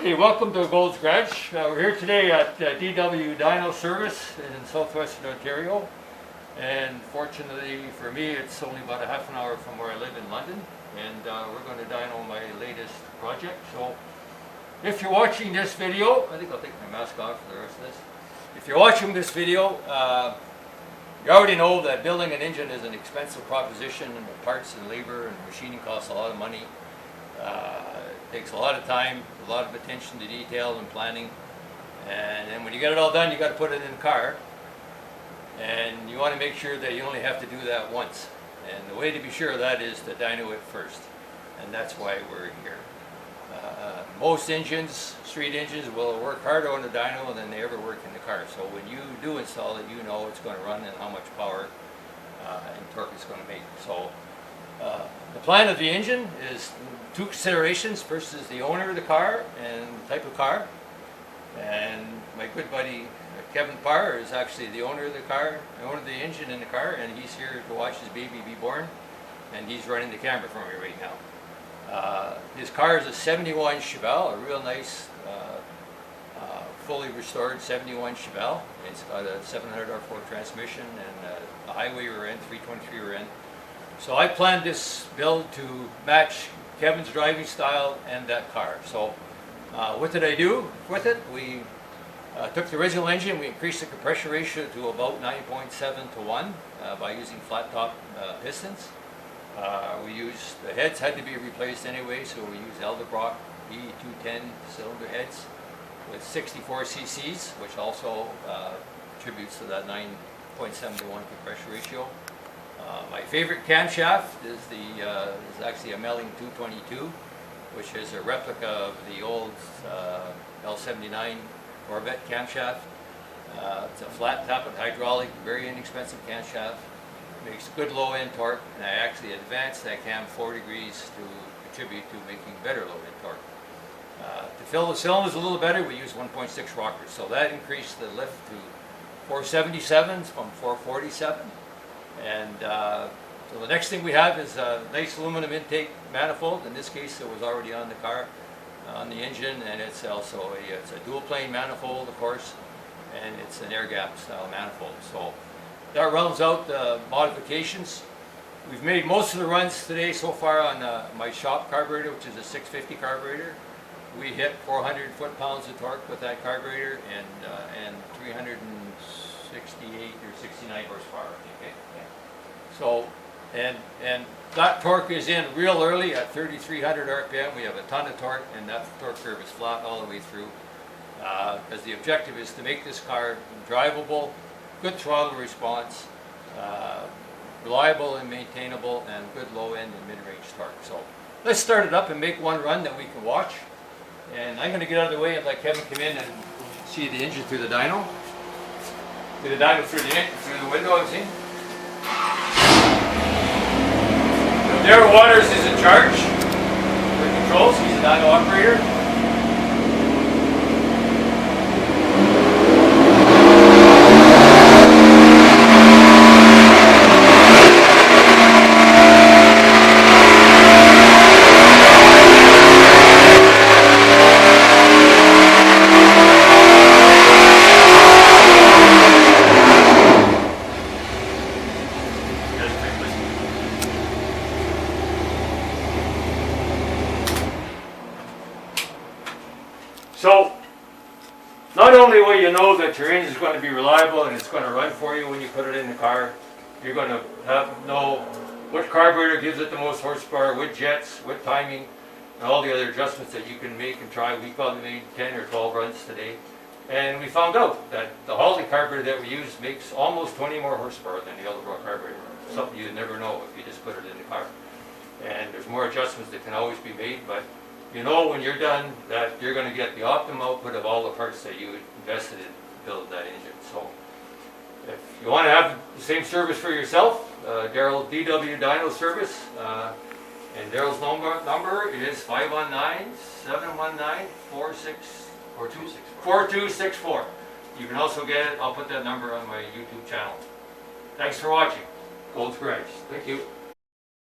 Hey, welcome to Gold's Garage. We're here today at DW Dyno Service in southwestern Ontario, and fortunately for me it's only about a half an hour from where I live in London, and we're going to dyno my latest project. So if you're watching this video, I think I'll take my mask off for the rest of this. If you're watching this video, you already know that building an engine is an expensive proposition, and the parts and labor and machining costs a lot of money. It takes a lot of time, a lot of attention to detail and planning, and then when you get it all done, you got to put it in the car, and you want to make sure that you only have to do that once. And the way to be sure of that is to dyno it first, and that's why we're here. Most engines, street engines, will work harder on the dyno than they ever work in the car. So when you do install it, you know it's going to run and how much power and torque it's going to make. So the plan of the engine is two considerations. First is the owner of the car and the type of car. And my good buddy Kevin Parr is actually the owner of the car, the owner of the engine in the car, and he's here to watch his baby be born. And he's running the camera for me right now. His car is a 71 Chevelle, a real nice, fully restored 71 Chevelle. It's got a 700 R4 transmission and a highway rear end, 323 rear end. So I planned this build to match Kevin's driving style and that car. So what did I do with it? We took the original engine, we increased the compression ratio to about 9.7 to 1 by using flat top pistons. We used, the heads had to be replaced anyway, so we used Eldebrock E210 cylinder heads with 64 cc's, which also contributes to that 9.7 to 1 compression ratio. My favorite camshaft is actually a Melling 222, which is a replica of the old L79 Corvette camshaft. It's a flat top and hydraulic, very inexpensive camshaft. Makes good low end torque, and I actually advanced that cam 4 degrees to contribute to making better low end torque. To fill the cylinders a little better, we used 1.6 rockers, so that increased the lift to 477s from 447. And so the next thing we have is a nice aluminum intake manifold. In this case, it was already on the car, on the engine, and it's also it's a dual plane manifold, of course, and it's an air gap style manifold. So that rounds out the modifications. We've made most of the runs today so far on my shop carburetor, which is a 650 carburetor. We hit 400 foot-pounds of torque with that carburetor and 368 or 69 horsepower. Okay. Yeah. So, and that torque is in real early at 3,300 RPM. We have a ton of torque, and that torque curve is flat all the way through. Because the objective is to make this car drivable, good throttle response, reliable and maintainable, and good low end and mid-range torque. So let's start it up and make one run that we can watch. And I'm going to get out of the way and let Kevin come in and see the engine through the dyno. See the dyno through the window I've seen. So Daryl Watters is in charge for controls. He's the dyno operator. So, not only will you know that your engine is going to be reliable and it's going to run for you when you put it in the car, you're going to know what carburetor gives it the most horsepower, what jets, what timing, and all the other adjustments that you can make and try. We probably made 10 or 12 runs today, and we found out that the Holly carburetor that we use makes almost 20 more horsepower than the Eldebrock carburetor. Something you'd never know if you just put it in the car. And there's more adjustments that can always be made, but you know when you're done that you're going to get the optimum output of all the parts that you invested in to build that engine. So if you want to have the same service for yourself, Daryl DW Dyno Service, and Daryl's number is 519-719-4264. You can also get it, I'll put that number on my YouTube channel. Thanks for watching. Gold's Garage. Thank you.